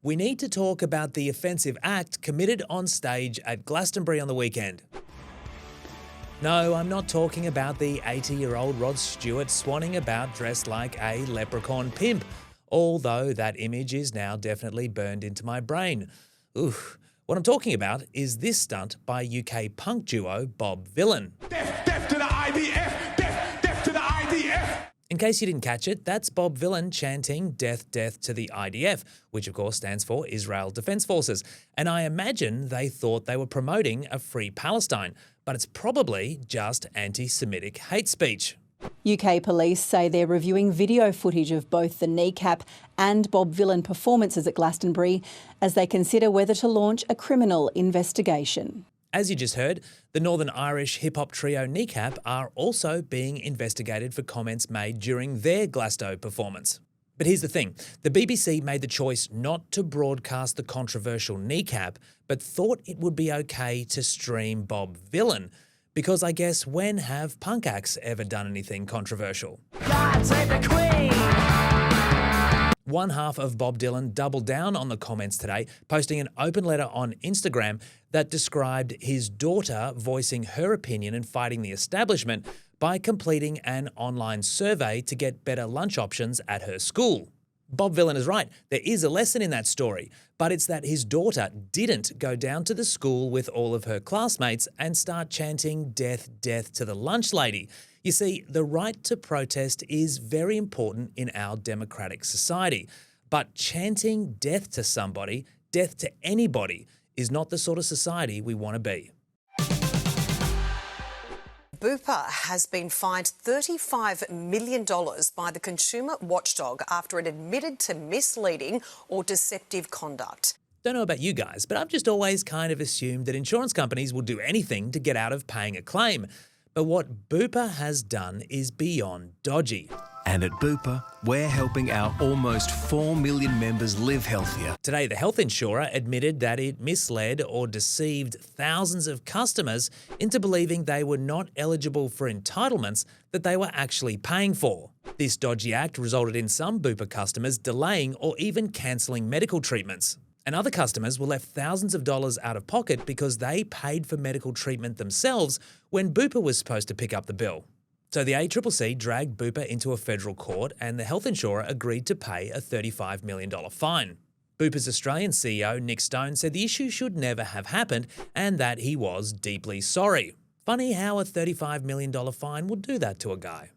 We need to talk about the offensive act committed on stage at Glastonbury on the weekend. No, I'm not talking about the 80-year-old Rod Stewart swanning about dressed like a leprechaun pimp, although that image is now definitely burned into my brain. Oof. What I'm talking about is this stunt by UK punk duo Bob Vylan. Death to the IDF! Death to the IDF! In case you didn't catch it, that's Bob Vylan chanting death to the IDF, which of course stands for Israel Defense Forces. And I imagine they thought they were promoting a free Palestine, but it's probably just anti-Semitic hate speech. UK police say they're reviewing video footage of both the kneecap and Bob Vylan performances at Glastonbury as they consider whether to launch a criminal investigation. As you just heard, the Northern Irish hip-hop trio Kneecap are also being investigated for comments made during their Glasto performance. But here's the thing, the BBC made the choice not to broadcast the controversial Kneecap, but thought it would be okay to stream Bob Vylan, because I guess when have punk acts ever done anything controversial? God save the Queen! One half of Bob Dylan doubled down on the comments today, posting an open letter on Instagram that described his daughter voicing her opinion and fighting the establishment by completing an online survey to get better lunch options at her school. Bob Vylan is right, there is a lesson in that story, but it's that his daughter didn't go down to the school with all of her classmates and start chanting death to the lunch lady. You see, the right to protest is very important in our democratic society, but chanting death to somebody, death to anybody, is not the sort of society we want to be. Bupa has been fined $35 million by the consumer watchdog after it admitted to misleading or deceptive conduct. Don't know about you guys, but I've just always kind of assumed that insurance companies will do anything to get out of paying a claim. But what Bupa has done is beyond dodgy. And at Bupa, we're helping our almost 4 million members live healthier. Today, the health insurer admitted that it misled or deceived thousands of customers into believing they were not eligible for entitlements that they were actually paying for. This dodgy act resulted in some Bupa customers delaying or even cancelling medical treatments. And other customers were left thousands of dollars out of pocket because they paid for medical treatment themselves when Bupa was supposed to pick up the bill. So the ACCC dragged Bupa into a federal court and the health insurer agreed to pay a $35 million fine. Bupa's Australian CEO, Nick Stone, said the issue should never have happened and that he was deeply sorry. Funny how a $35 million fine would do that to a guy.